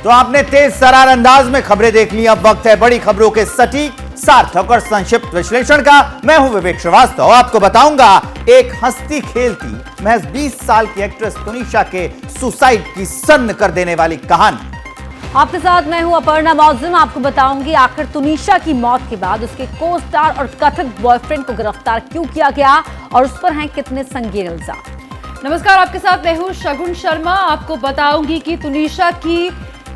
तो आपने तेज सरार अंदाज में खबरें देख ली। अब वक्त है बड़ी खबरों के सटीक, सार्थक और संक्षिप्त विश्लेषण का। मैं हूं विवेक श्रीवास्तव। आपको बताऊंगा एक हंसती खेलती महज 20 साल की एक्ट्रेस तुनिशा के सुसाइड की सन्न कर देने वाली कहानी। आपके साथ मैं हूं अपर्णा मौजूम। आपको बताऊंगी आखिर तुनिशा की मौत के बाद उसके को स्टार और कथित बॉयफ्रेंड को गिरफ्तार क्यों किया गया और उस पर हैं कितने संगीन इल्जाम। नमस्कार, आपके साथ मैं हूं शगुन शर्मा। आपको बताऊंगी कि तुनिशा की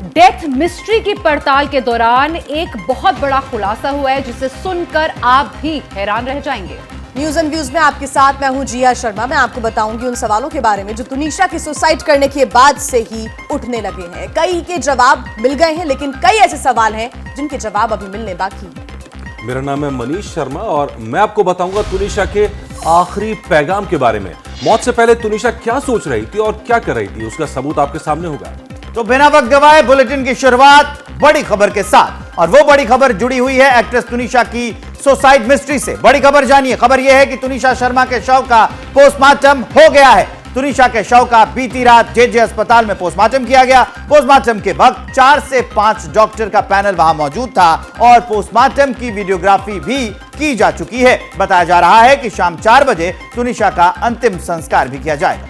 डेथ मिस्ट्री की पड़ताल के दौरान एक बहुत बड़ा खुलासा हुआ है जिसे सुनकर आप भी हैरान रह जाएंगे। न्यूज एंड व्यूज में आपके साथ मैं हूं जिया शर्मा। मैं आपको बताऊंगी उन सवालों के बारे में जो तुनिशा के सुसाइड करने के बाद से ही उठने लगे हैं। कई के जवाब मिल गए हैं, लेकिन कई ऐसे सवाल हैं जिनके जवाब अभी मिलने बाकी हैं। मेरा नाम है मनीष शर्मा और मैं आपको बताऊंगा तुनिशा के आखिरी पैगाम के बारे में। मौत से पहले तुनिशा क्या सोच रही थी और क्या कर रही थी, उसका सबूत आपके सामने होगा। तो बिना वक्त गवाए बुलेटिन की शुरुआत बड़ी खबर के साथ, और वो बड़ी खबर जुड़ी हुई है एक्ट्रेस तुनिशा की सुसाइड मिस्ट्री से। बड़ी खबर जानिए। खबर यह है कि तुनिशा शर्मा के शव का पोस्टमार्टम हो गया है। तुनिशा के शव का बीती रात जेजे अस्पताल में पोस्टमार्टम किया गया। पोस्टमार्टम के वक्त 4 से 5 डॉक्टर का पैनल वहां मौजूद था और पोस्टमार्टम की वीडियोग्राफी भी की जा चुकी है। बताया जा रहा है कि शाम 4 बजे तुनिशा का अंतिम संस्कार भी किया जाएगा।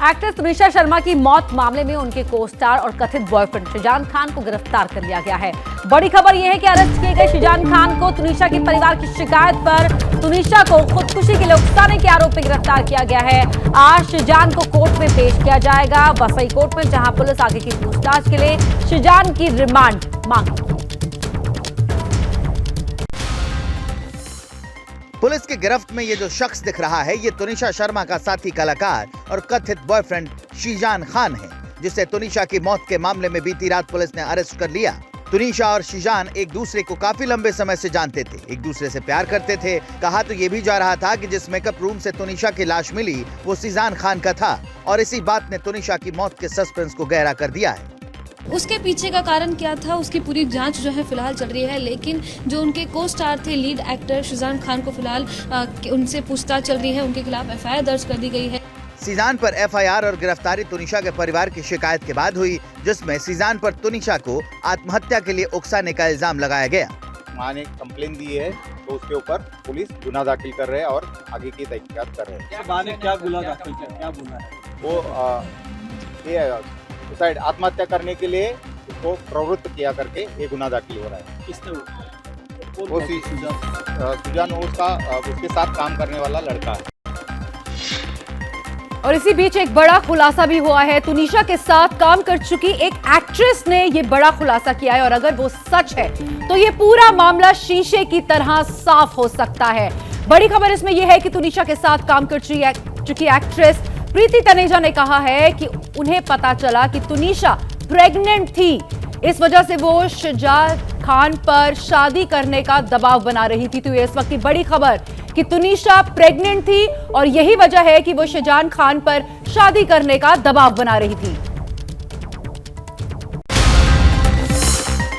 एक्ट्रेस तुनिशा शर्मा की मौत मामले में उनके को स्टार और कथित बॉयफ्रेंड शिजान खान को गिरफ्तार कर लिया गया है। बड़ी खबर यह है कि अरेस्ट किए गए शिजान खान को तुनिशा के परिवार की शिकायत पर तुनिशा को खुदकुशी के लिए उकसाने के आरोप में गिरफ्तार किया गया है। आज शिजान को कोर्ट में पेश किया जाएगा, वसई कोर्ट में, जहां पुलिस आगे की पूछताछ के लिए शिजान की रिमांड मांगी। पुलिस की गिरफ्त में ये जो शख्स दिख रहा है, ये तुनिशा शर्मा का साथी कलाकार और कथित बॉयफ्रेंड शिजान खान है, जिसे तुनिशा की मौत के मामले में बीती रात पुलिस ने अरेस्ट कर लिया। तुनिशा और शिजान एक दूसरे को काफी लंबे समय से जानते थे, एक दूसरे से प्यार करते थे। कहा तो ये भी जा रहा था कि जिस मेकअप रूम से तुनिशा की लाश मिली वो शिजान खान का था, और इसी बात ने तुनिशा की मौत के सस्पेंस को गहरा कर दिया है। उसके पीछे का कारण क्या था, उसकी पूरी जांच जो है फिलहाल चल रही है, लेकिन जो उनके को स्टार थे, लीड एक्टर शिजान खान को फिलहाल उनसे पूछताछ चल रही है, उनके खिलाफ एफआईआर दर्ज कर दी गई है। शिजान पर एफआईआर और गिरफ्तारी तुनिशा के परिवार की शिकायत के बाद हुई, जिसमें शिजान पर तुनिशा को आत्महत्या के लिए उकसाने का इल्जाम लगाया गया। मां ने कंप्लेन दी है तो उसके ऊपर पुलिस गुनाह दाखिल कर रहे हैं और आगे की तहकीकात कर रहे हैं। मां ने क्या गुनाह दाखिल किया, क्या गुनाह है? वो ये सुसाइड आत्महत्या करने के लिए उसको प्रवृत्त किया करके ये गुनाह दाखिल हो रहा है। किसने? वो सुजान उसके साथ काम करने वाला लड़का है। और इसी बीच एक बड़ा खुलासा भी हुआ है। तुनिशा के साथ काम कर चुकी एक एक्ट्रेस ने ये बड़ा खुलासा किया है, और अगर वो सच है तो ये पूरा मामला शीशे की तरह साफ हो सकता है। बड़ी खबर इसमें यह है कि तुनिशा के साथ काम कर चुकी एक्ट्रेस प्रीति तनेजा ने कहा है कि उन्हें पता चला कि तुनिशा प्रेग्नेंट थी, इस वजह से वो शिजान खान पर शादी करने का दबाव बना रही थी। तो ये इस वक्त की बड़ी खबर कि तुनिशा प्रेग्नेंट थी और यही वजह है कि वो शिजान खान पर शादी करने का दबाव बना रही थी।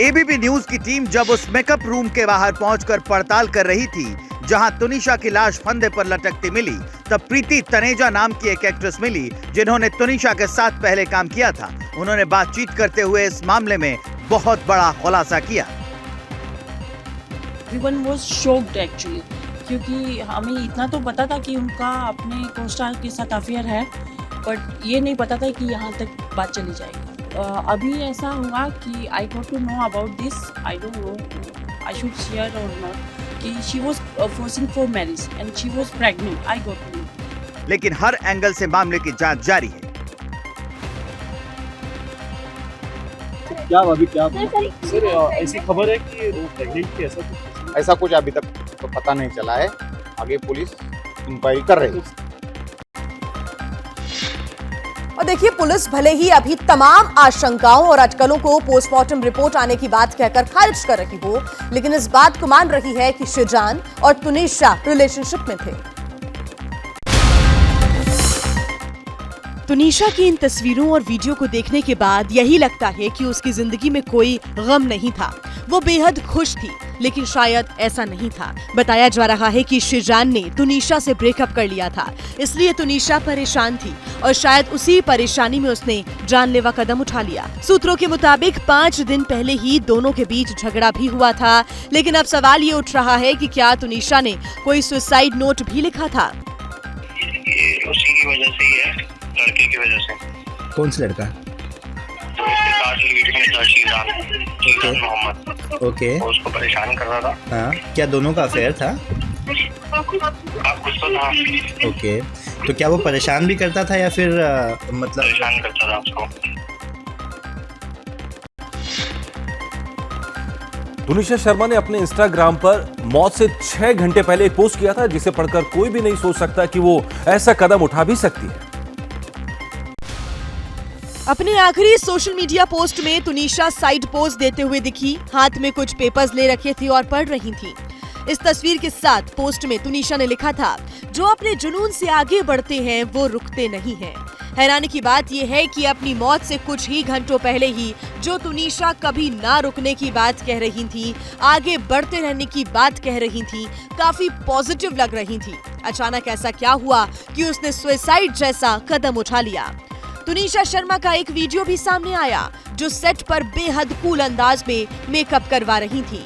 एबीपी न्यूज की टीम जब उस मेकअप रूम के बाहर पहुंचकर पड़ताल कर रही थी जहां तुनिशा की लाश फंदे पर लटकती मिली, तब प्रीति तनेजा नाम की एक एक्ट्रेस मिली जिन्होंने तुनिशा के साथ पहले काम किया था। उन्होंने बातचीत करते हुए इस मामले में बहुत बड़ा खुलासा किया। Everyone was shocked actually, क्योंकि हमें इतना तो पता था कि उनका अपने को-स्टार के साथ अफेयर है, बट ये नहीं पता था कि यहाँ तक बात चली जाएगी। अभी ऐसा हुआ कि I got to know about this, I don't know I should share or not, कि she was forcing for marriage and she was pregnant, I got to know. लेकिन हर एंगल से मामले की जांच जारी है। क्या अभी क्या सर ऐसी खबर है कि वो प्रेग्नेंट थी, ऐसा कुछ अभी तक तो पता नहीं चला है। आगे पुलिस इंक्वायरी कर रही है। और देखिए, पुलिस भले ही अभी तमाम आशंकाओं और अटकलों को पोस्टमार्टम रिपोर्ट आने की बात कहकर खारिज कर रही हो, लेकिन इस बात को मान रही है कि शिजान और तुनिशा रिलेशनशिप में थे। तुनिशा की इन तस्वीरों और वीडियो को देखने के बाद यही लगता है कि उसकी जिंदगी में कोई गम नहीं था। वो बेहद खुश थी। लेकिन शायद ऐसा नहीं था। बताया जा रहा है कि शिजान ने तुनिशा से ब्रेकअप कर लिया था, इसलिए तुनिशा परेशान थी और शायद उसी परेशानी में उसने जानलेवा कदम उठा लिया। सूत्रों के मुताबिक 5 दिन पहले ही दोनों के बीच झगड़ा भी हुआ था, लेकिन अब सवाल ये उठ रहा है कि क्या तुनिशा ने कोई सुसाइड नोट भी लिखा था। ये उसी की वजह से ही है, लड़के की वजह से। कौन सा लड़का? तो उसके साथ लीड में था शीजान मोहम्मद। ओके। वो उसको परेशान कर रहा था। हाँ, क्या दोनों का अफेयर था? आप कुछ तो था। ओके, तो क्या वो परेशान भी करता था या फिर मतलब परेशान करता था उसको। तुनिशा शर्मा ने अपने इंस्टाग्राम पर मौत से 6 घंटे पहले एक पोस्ट किया था, जिसे पढ़कर कोई भी नहीं सोच सकता कि वो ऐसा कदम उठा भी सकती है। अपने आखिरी सोशल मीडिया पोस्ट में तुनिशा साइड पोज देते हुए दिखी, हाथ में कुछ पेपर्स ले रखे थे और पढ़ रही थी। इस तस्वीर के साथ पोस्ट में तुनिशा ने लिखा था, जो अपने जुनून से आगे बढ़ते हैं वो रुकते नहीं हैं। हैरानी की बात यह है कि अपनी मौत से कुछ ही घंटों पहले ही जो तुनिशा कभी ना रुकने की बात कह रही थी, आगे बढ़ते रहने की बात कह रही थी, काफी पॉजिटिव लग रही थी, अचानक ऐसा क्या हुआ कि उसने सुसाइड जैसा कदम उठा लिया। तुनिशा शर्मा का एक वीडियो भी सामने आया, जो सेट पर बेहद कूल अंदाज में मेकअप करवा रही थी।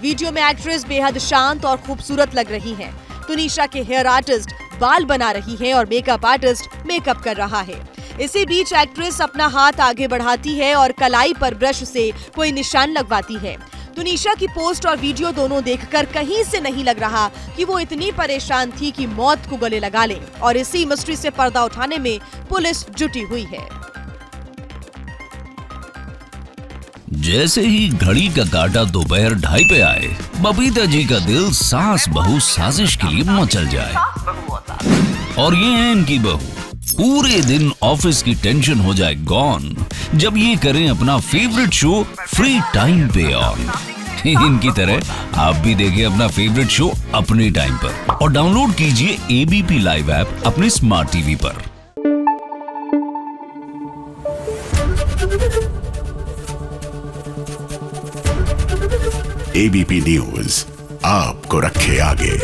वीडियो में एक्ट्रेस बेहद शांत और खूबसूरत लग रही हैं। तुनिशा के हेयर आर्टिस्ट बाल बना रही है और मेकअप आर्टिस्ट मेकअप कर रहा है। इसी बीच एक्ट्रेस अपना हाथ आगे बढ़ाती है और कलाई पर ब्रश से कोई निशान लगवाती है। तुनिशा की पोस्ट और वीडियो दोनों देखकर कहीं से नहीं लग रहा कि वो इतनी परेशान थी कि मौत को गले लगा ले, और इसी मिस्ट्री से पर्दा उठाने में पुलिस जुटी हुई है। जैसे ही घड़ी का काटा दोपहर 2:30 पे आए, बबीता जी का दिल सास बहू साजिश के लिए मचल जाए। और ये है इनकी बहू, पूरे दिन ऑफिस की टेंशन हो जाए गॉन जब ये करें अपना फेवरेट शो फ्री टाइम पे ऑन। इनकी तरह आप भी देखें अपना फेवरेट शो अपने टाइम पर और डाउनलोड कीजिए एबीपी लाइव ऐप अपने स्मार्ट टीवी पर। एबीपी न्यूज आपको रखे आगे।